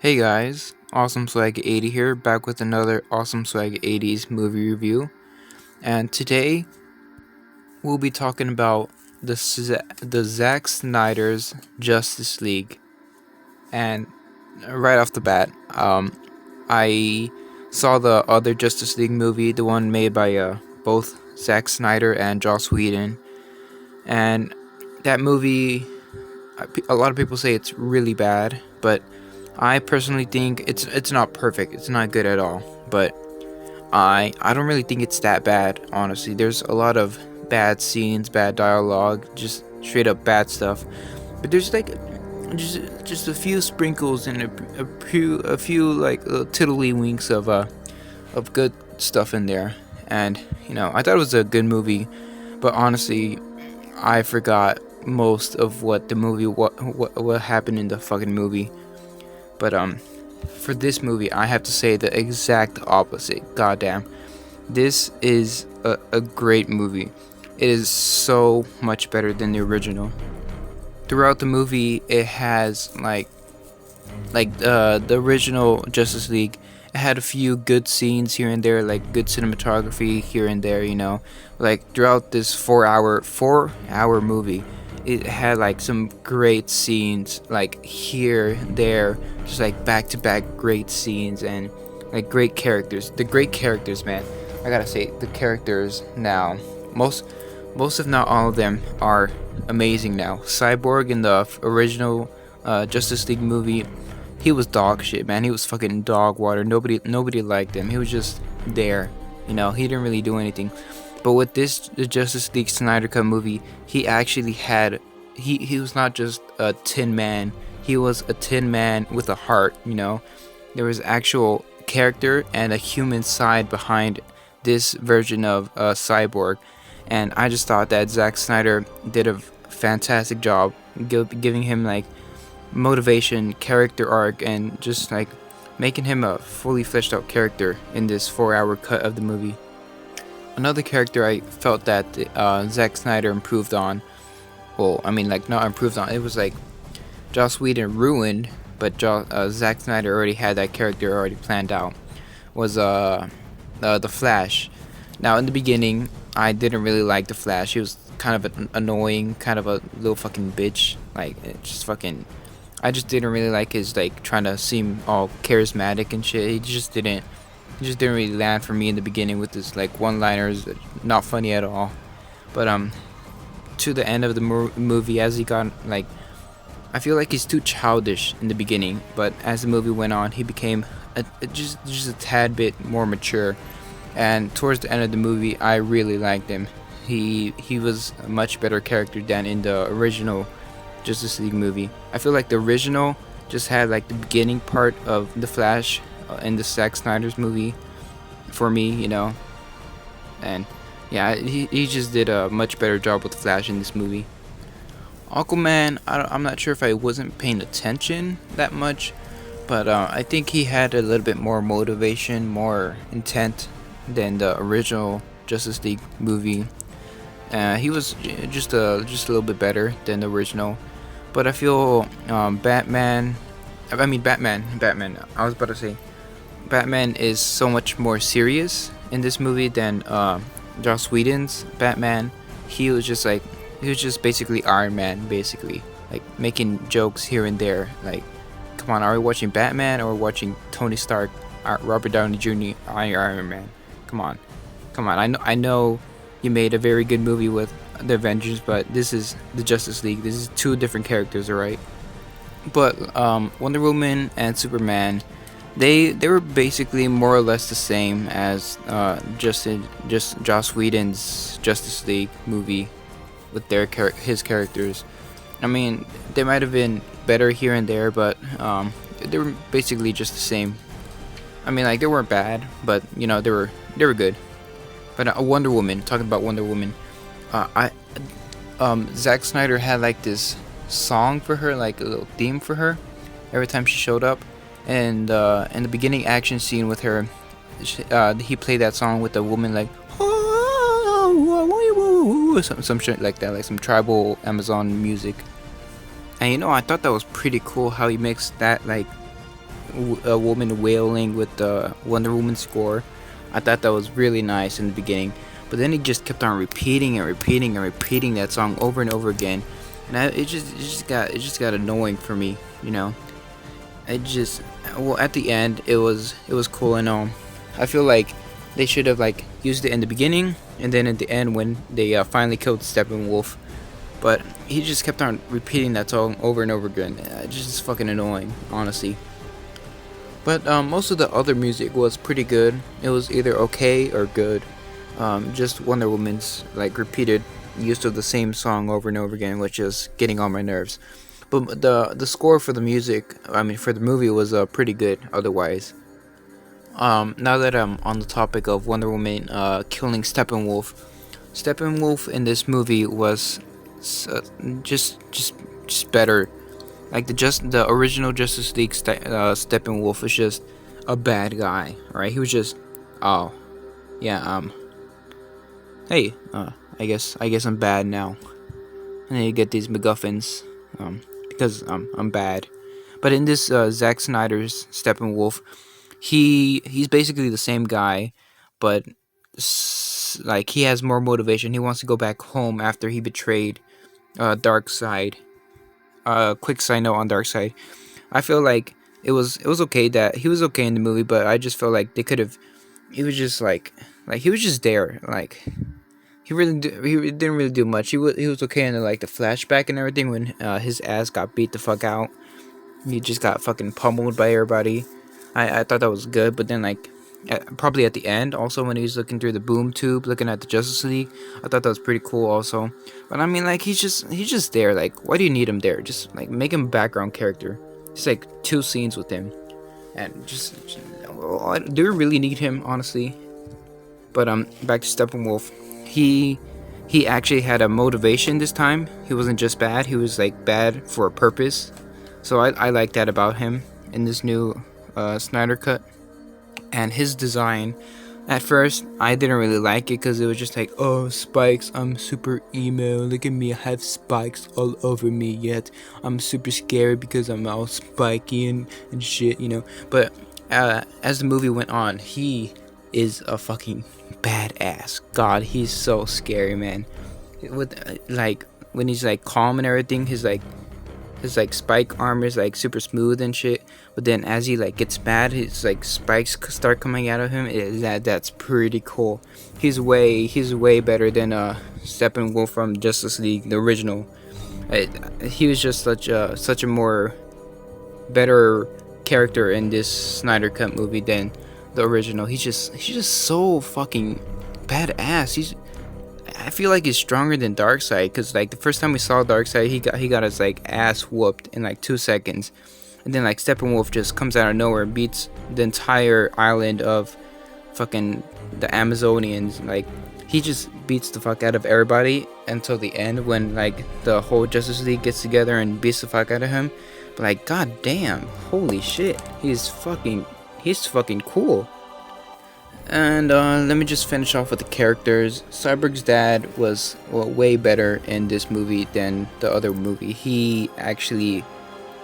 Hey guys, awsomeswagg80 here, back with another awsomeswagg80's movie review. And today we'll be talking about the Zack Snyder's Justice League. And right off the bat, I saw the other Justice League movie, the one made by both Zack Snyder and Joss Whedon. And that movie, a lot of people say it's really bad, but I personally think it's not perfect. It's not good at all, but I don't really think it's that bad. Honestly, there's a lot of bad scenes, bad dialogue, just straight up bad stuff. But there's like just a few sprinkles and a few like little tiddlywinks of good stuff in there. And I thought it was a good movie, but honestly, I forgot most of what the movie what happened in the fucking movie. But for this movie, I have to say the exact opposite. Goddamn, this is a great movie. It is so much better than the original. Throughout the movie, it has like the original Justice League. It had a few good scenes here and there, like good cinematography here and there. Like throughout this four-hour movie, it had like some great scenes, like here, there, just like back-to-back great scenes and like great characters. The great characters, man. I gotta say, the characters now, most if not all of them, are amazing now. Cyborg in the original Justice League movie, he was dog shit, man. He was fucking dog water. Nobody liked him. He was just there. He didn't really do anything. But with the Justice League Snyder Cut movie, he actually had, he was not just a tin man. He was a tin man with a heart. There was actual character and a human side behind this version of Cyborg, and I just thought that Zack Snyder did a fantastic job giving him like motivation, character arc, and just like making him a fully fleshed out character in this 4-hour cut of the movie. Another character I felt that Zack Snyder improved on, well, I mean, like, not improved on, it was like Joss Whedon ruined, but Zack Snyder already had that character already planned out, was the Flash. Now, in the beginning, I didn't really like the Flash. He was kind of annoying, kind of a little fucking bitch, like, I just didn't really like his, like, trying to seem all charismatic and shit. He just didn't really land for me in the beginning with his like one-liners, not funny at all. But to the end of the movie, as he got like, I feel like he's too childish in the beginning, but as the movie went on, he became just a tad bit more mature. And towards the end of the movie, I really liked him. He was a much better character than in the original Justice League movie. I feel like the original just had like the beginning part of the Flash in the Zack Snyder's movie for me, and yeah, he just did a much better job with the Flash in this movie. Aquaman, I'm not sure if I wasn't paying attention that much, but I think he had a little bit more motivation, more intent than the original Justice League movie. He was just a little bit better than the original, but I feel Batman. I was about to say, Batman is so much more serious in this movie than Joss Whedon's Batman. He was just basically Iron Man, basically, like making jokes here and there. Like, come on, are we watching Batman or watching Tony Stark, Robert Downey Jr., Iron Man? Come on. I know you made a very good movie with the Avengers, but this is the Justice League. This is two different characters, alright? But Wonder Woman and Superman, they were basically more or less the same as just Joss Whedon's Justice League movie with his characters. I mean, they might have been better here and there, but they were basically just the same. I mean, like, they weren't bad, but they were good. But Wonder Woman, talking about Wonder Woman, Zack Snyder had like this song for her, like a little theme for her every time she showed up. And in the beginning action scene with her, he played that song with the woman, like some shit like that, like some tribal Amazon music. And I thought that was pretty cool how he mixed that like woman wailing with the Wonder Woman score. I thought that was really nice in the beginning, but then he just kept on repeating and repeating and repeating that song over and over again, and it just got annoying for me, you know. Well, at the end it was cool and all. I feel like they should have like used it in the beginning and then at the end when they finally killed Steppenwolf. But he just kept on repeating that song over and over again. Just fucking annoying, honestly. But most of the other music was pretty good. It was either okay or good. Just Wonder Woman's like repeated use of the same song over and over again, which is getting on my nerves. But the score for the music, I mean for the movie, was pretty good. Otherwise, now that I'm on the topic of Wonder Woman killing Steppenwolf in this movie was just better. Like the original Justice League Steppenwolf was just a bad guy, right? He was just, oh yeah, hey, I guess I'm bad now. And then you get these MacGuffins, because I'm bad. But in this Zack Snyder's Steppenwolf, he's basically the same guy, but like he has more motivation. He wants to go back home after he betrayed Darkseid. Quick side note on Darkseid. I feel like it was okay that he was okay in the movie, but I just felt like they could have. He was just like he was just there. Like he didn't really do much. He was okay in the flashback and everything when his ass got beat the fuck out. He just got fucking pummeled by everybody. I thought that was good, but then probably at the end, also when he was looking through the boom tube, looking at the Justice League, I thought that was pretty cool also. But I mean, like he's just there. Like, why do you need him there? Just like make him a background character. Just like 2 scenes with him, and do we really need him, honestly? But back to Steppenwolf. He actually had a motivation this time. He wasn't just bad. He was like bad for a purpose. So I like that about him in this new Snyder cut. And his design, at first I didn't really like it because it was just like, oh, spikes, I'm super emo, look at me, I have spikes all over me, yet I'm super scary because I'm all spiky and shit, you know. But as the movie went on, he is a fucking badass. God, he's so scary, man. With like when he's like calm and everything, his spike armor is like super smooth and shit. But then as he like gets mad, his like spikes start coming out of him. That's pretty cool. He's way better than Steppenwolf from Justice League, the original. He was just such a more better character in this Snyder Cut movie than the original. He's just so fucking badass. I feel like he's stronger than Darkseid, because like the first time we saw Darkseid, he got his like ass whooped in like 2 seconds, and then like Steppenwolf just comes out of nowhere and beats the entire island of fucking the Amazonians. Like he just beats the fuck out of everybody until the end when like the whole Justice League gets together and beats the fuck out of him. But like, god damn, holy shit, he's fucking cool. And let me just finish off with the characters. Cyborg's dad was way better in this movie than the other movie. He actually,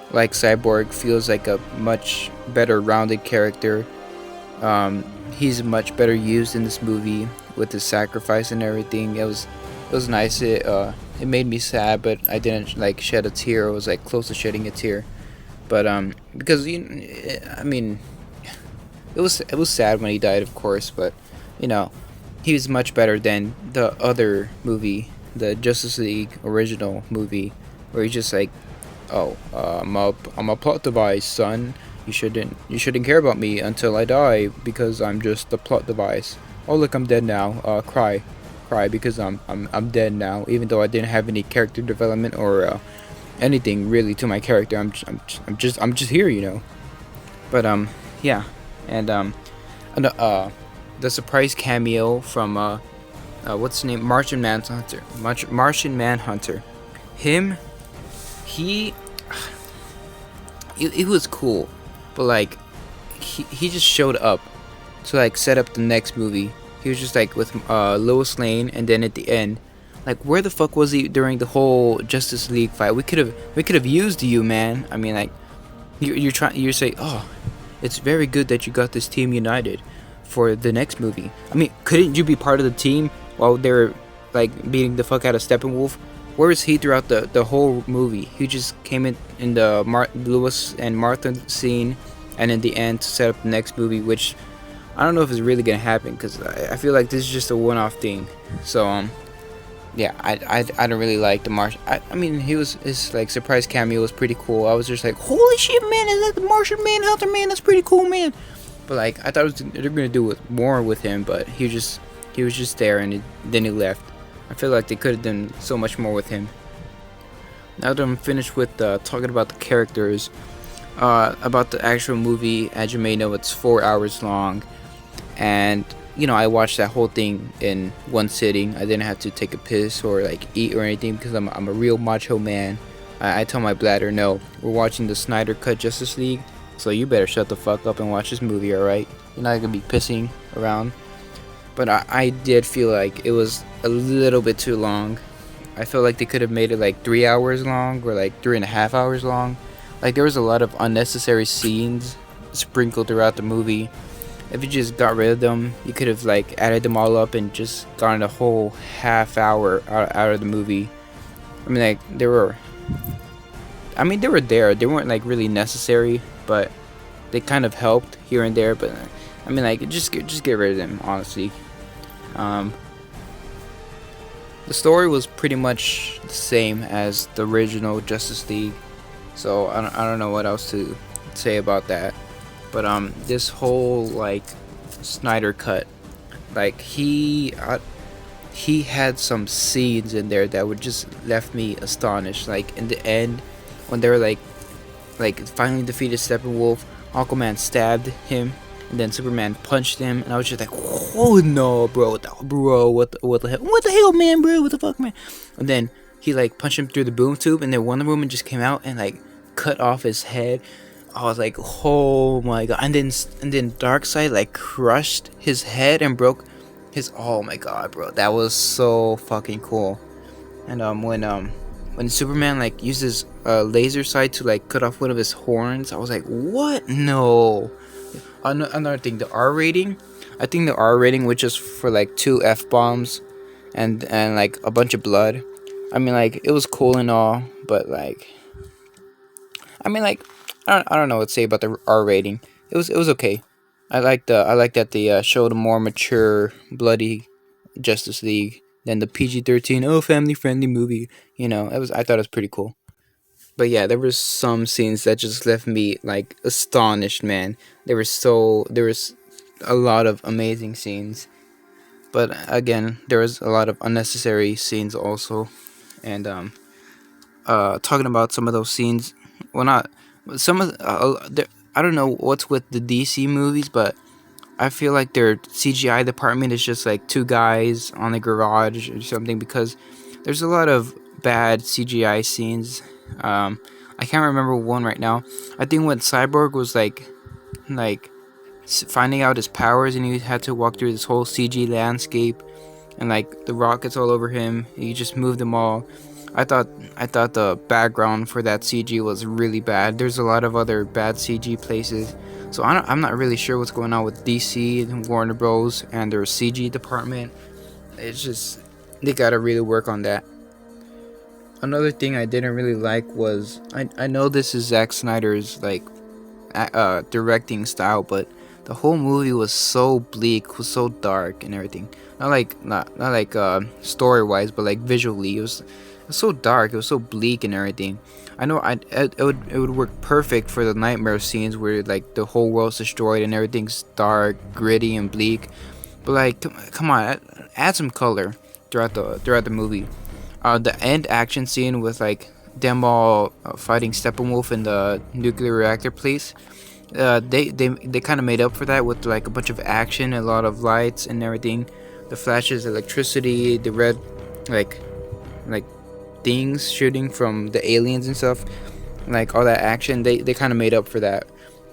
like Cyborg, feels like a much better rounded character. He's much better used in this movie with his sacrifice and everything. It was nice. It made me sad, but I didn't like shed a tear. I was like close to shedding a tear, but because I mean. It was sad when he died, of course, but you know, he was much better than the other movie, the Justice League original movie, where he's just like, oh, I'm a plot device, son. You shouldn't care about me until I die because I'm just a plot device. Oh look, I'm dead now. Cry because I'm dead now, even though I didn't have any character development or anything really to my character. I'm just here, you know. But yeah. And the surprise cameo from what's his name, Martian Manhunter. Him, it was cool, but like he just showed up to like set up the next movie. He was just like with Lois Lane, and then at the end, like where the fuck was he during the whole Justice League fight? We could have used you, man. I mean, like you're saying, oh, it's very good that you got this team united for the next movie. I mean, couldn't you be part of the team while they were like beating the fuck out of Steppenwolf? Where was he throughout the whole movie? He just came in the Lewis and Martha scene, and in the end to set up the next movie, which I don't know if it's really gonna happen, because I feel like this is just a one-off thing. So yeah, I don't really like the Martian. I mean, his like surprise cameo was pretty cool. I was just like, holy shit, man, is that the Martian Manhunter, man? That's pretty cool, man. But like, I thought they're gonna do more with him, but he was just there, and then he left. I feel like they could have done so much more with him. Now that I'm finished with talking about the characters, about the actual movie, as you may know, it's 4 hours long, and you know, I watched that whole thing in one sitting. I didn't have to take a piss or like eat or anything, because I'm a real macho man. I tell my bladder, no, we're watching the Snyder cut Justice League, so you better shut the fuck up and watch this movie, alright? You're not gonna be pissing around. But I did feel like it was a little bit too long. I feel like they could have made it like 3 hours long, or like 3.5 hours long. Like, there was a lot of unnecessary scenes sprinkled throughout the movie. If you just got rid of them, you could have like added them all up and just gotten a whole half hour out of the movie. I mean, like, they were there. They weren't like really necessary, but they kind of helped here and there. But I mean, like, just get rid of them, honestly. The story was pretty much the same as the original Justice League, so I don't know what else to say about that. But this whole like Snyder cut, like he had some scenes in there that would just left me astonished. Like in the end, when they were like finally defeated Steppenwolf, Aquaman stabbed him, and then Superman punched him, and I was just like, oh no, bro, what the hell, man, bro, what the fuck, man? And then he like punched him through the boom tube, and then Wonder Woman just came out and like cut off his head. I was like, oh my god. And then Darkseid like crushed his head and broke his, oh my god, bro, that was so fucking cool. And when Superman like uses laser sight to like cut off one of his horns, I was like, what? No. Another thing, the R rating. I think the R rating, which is for like 2 F-bombs and like a bunch of blood. I mean, like, it was cool and all, but like, I mean, like, I don't know what to say about the R rating. It was okay. I like that they showed a more mature, bloody Justice League than the PG-13 family friendly movie. You know, I thought it was pretty cool. But yeah, there was some scenes that just left me like astonished, man. There was a lot of amazing scenes, but again, there was a lot of unnecessary scenes also. And talking about some of those scenes, well, not some of I don't know what's with the DC movies, but I feel like their CGI department is just like 2 guys on a garage or something, because there's a lot of bad CGI scenes. I can't remember one right now. I think when Cyborg was like finding out his powers, and he had to walk through this whole CG landscape, and like the rockets all over him, he just moved them all. I thought the background for that CG was really bad. There's a lot of other bad CG places, so I'm not really sure what's going on with DC and Warner Bros. And their CG department. It's just, they gotta really work on that. Another thing I didn't really like was, I know this is Zack Snyder's like directing style, but the whole movie was so bleak, was so dark and everything. Not like story wise, but like visually, it was so dark. It was so bleak and everything. I know it would work perfect for the nightmare scenes where like the whole world's destroyed and everything's dark, gritty, and bleak. But like, come on, add some color throughout the movie. The end action scene with like them all fighting Steppenwolf in the nuclear reactor place. They kind of made up for that with like a bunch of action, a lot of lights and everything. The flashes, electricity, the red like things shooting from the aliens and stuff, like all that action. They kind of made up for that,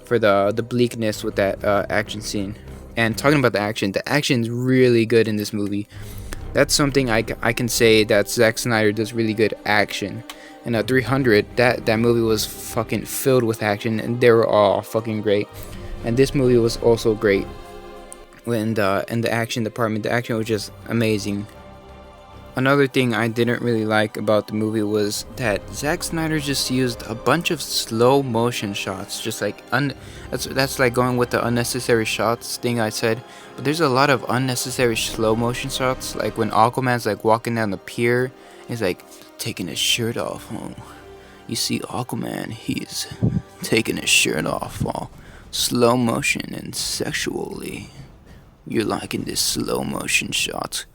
for the bleakness with that action scene. And talking about the action's really good in this movie. That's something I can say that Zack Snyder does really good action. And 300, that movie was fucking filled with action, and they were all fucking great. And this movie was also great. In the action department, the action was just amazing. Another thing I didn't really like about the movie was that Zack Snyder just used a bunch of slow motion shots, just like that's like going with the unnecessary shots thing I said. But there's a lot of unnecessary slow motion shots, like when Aquaman's like walking down the pier, he's like taking his shirt off. Oh, you see Aquaman, he's taking his shirt off, all slow motion and sexually. You're liking this slow motion shot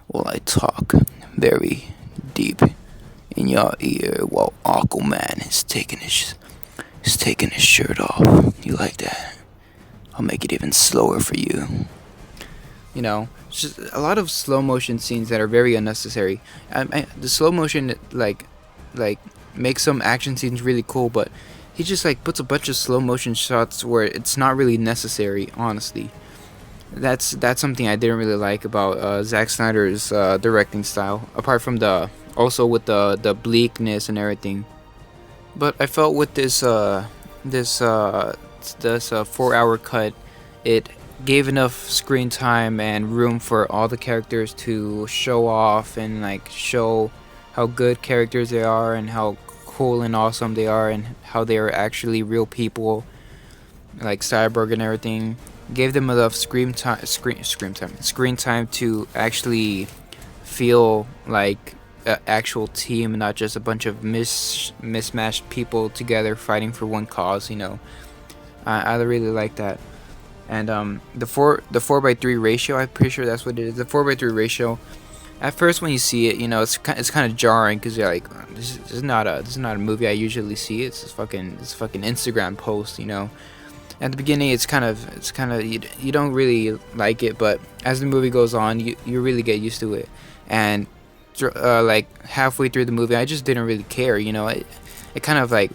while I talk very deep in your ear while Aquaman is taking his shirt off. You like that? I'll make it even slower for you. You know, it's just a lot of slow motion scenes that are very unnecessary. The slow motion like makes some action scenes really cool, but he just like puts a bunch of slow motion shots where it's not really necessary, honestly. That's something I didn't really like about Zack Snyder's directing style. Apart from also with the bleakness and everything, but I felt with this 4-hour cut, it gave enough screen time and room for all the characters to show off and like show how good characters they are and how cool and awesome they are and how they are actually real people, like Cyborg and everything. Gave them enough screen time to actually feel like an actual team, not just a bunch of mismatched people together fighting for one cause. I really like that. And the 4:3 ratio, I'm pretty sure that's what it is. The 4:3 ratio. At first, when you see it, it's kind of jarring because you're like, this is not a movie I usually see. It's this fucking Instagram post. At the beginning, it's kind of you don't really like it, but as the movie goes on, you really get used to it. And like halfway through the movie, I just didn't really care. It kind of like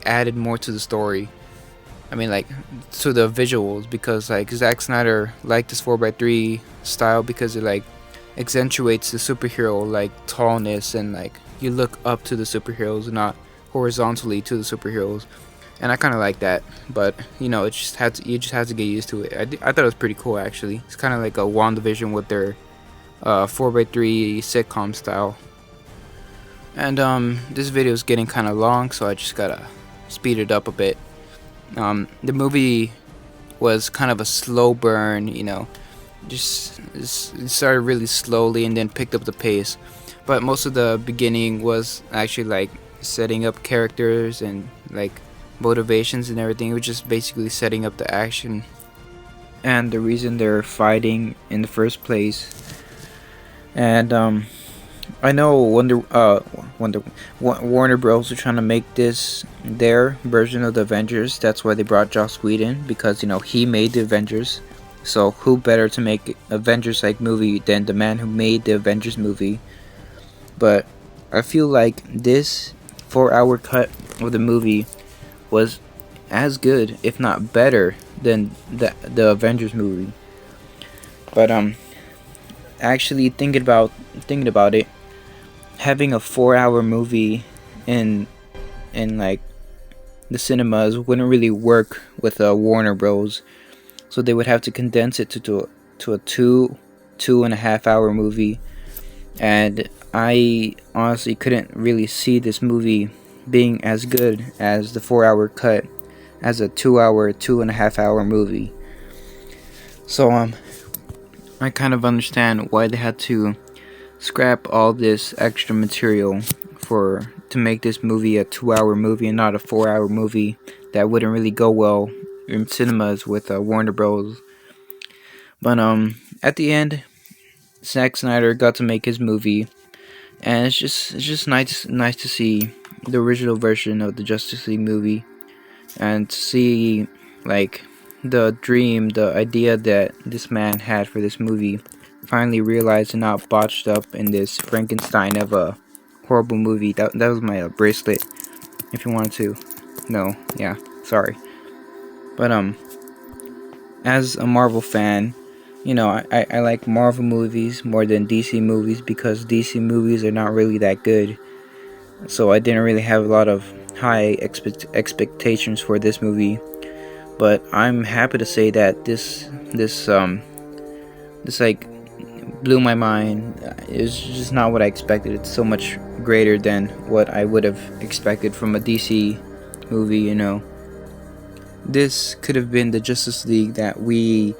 added more to the story. I mean, like to the visuals, because like Zack Snyder liked this 4:3 style because it like accentuates the superhero like tallness, and like you look up to the superheroes, not horizontally to the superheroes. And I kind of like that, but you just have to get used to it. I thought it was pretty cool, actually. It's kind of like a WandaVision with their 4:3 sitcom style. And this video is getting kind of long, so I just gotta speed it up a bit. The movie was kind of a slow burn, just it started really slowly and then picked up the pace. But most of the beginning was actually like setting up characters and like motivations and everything. It was just basically setting up the action and the reason they're fighting in the first place. And I know Warner Bros. Are trying to make this their version of the Avengers. That's why they brought Joss Whedon, because he made the Avengers. So who better to make Avengers like movie than the man who made the Avengers movie? But I feel like this 4-hour cut of the movie was as good, if not better, than the Avengers movie. But actually thinking about it, having a 4-hour movie in like the cinemas wouldn't really work with Warner Bros. So they would have to condense it to a 2.5 hour movie, and I honestly couldn't really see this movie being as good as the 4-hour cut as a 2.5 hour movie. So I kind of understand why they had to scrap all this extra material to make this movie a 2-hour movie and not a 4-hour movie that wouldn't really go well in cinemas with Warner Bros. But at the end, Zack Snyder got to make his movie, and it's just nice to see the original version of the Justice League movie, and to see like the dream, the idea that this man had for this movie finally realized and not botched up in this Frankenstein of a horrible movie. That was my bracelet, if you wanted to know. Yeah, sorry. But as a Marvel fan, I like Marvel movies more than DC movies, because DC movies are not really that good. So I didn't really have a lot of high expectations for this movie. but I'm happy to say that this like blew my mind. It's just not what I expected. It's so much greater than what I would have expected from a DC movie, you know. This could have been the Justice League that we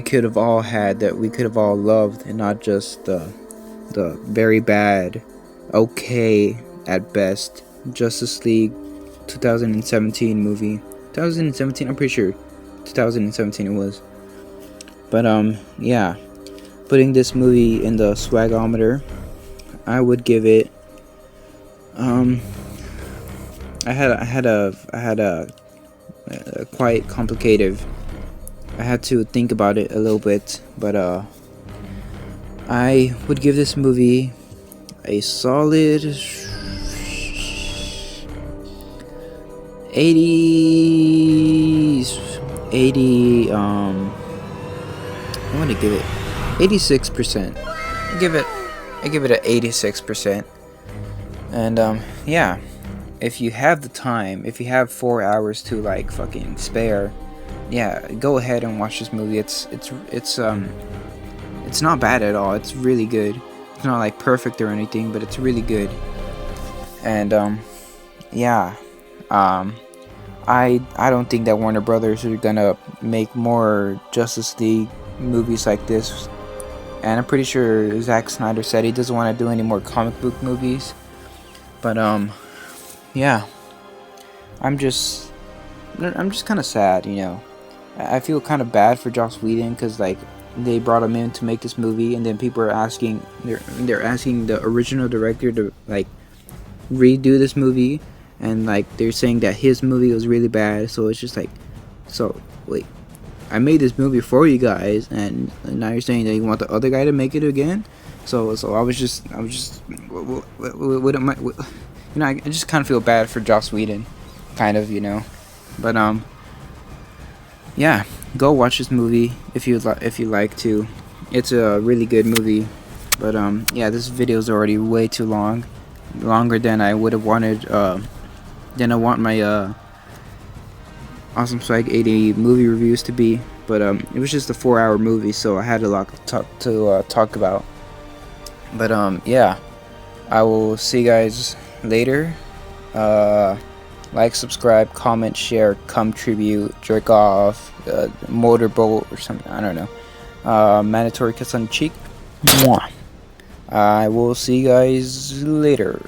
could have all had, that we could have all loved, and not just the very bad, okay at best, Justice League 2017 movie. 2017, I'm pretty sure 2017 it was. But yeah, putting this movie in the swagometer, I would give it I had a quite complicated. I had to think about it a little bit, but I would give this movie a solid 80. I want to give it 86%. I give it an 86%. And yeah, if you have the time, if you have 4 hours to like fucking spare, yeah, go ahead and watch this movie. It's not bad at all. It's really good. It's not like perfect or anything, but it's really good. And yeah, I don't think that Warner Brothers are gonna make more Justice League movies like this. And I'm pretty sure Zack Snyder said he doesn't want to do any more comic book movies. But yeah, I'm just kind of sad, you know. I feel kind of bad for Joss Whedon, because like they brought him in to make this movie, and then people are asking, they're asking the original director to like redo this movie, and like they're saying that his movie was really bad. So it's just like, so wait, I made this movie for you guys, and now you're saying that you want the other guy to make it again? So I was just what am I, you know, I just kind of feel bad for Joss Whedon, kind of, you know. But yeah, go watch this movie if you like to. It's a really good movie. But yeah, this video is already way too long, longer than I would have wanted. Than I want my Awesome Swag 80 movie reviews to be. But it was just a 4-hour movie, so I had a lot to talk about. But yeah, I will see you guys later. Like, subscribe, comment, share, contribute, jerk off, motorboat or something, I don't know. Mandatory kiss on the cheek. Mwah. I will see you guys later.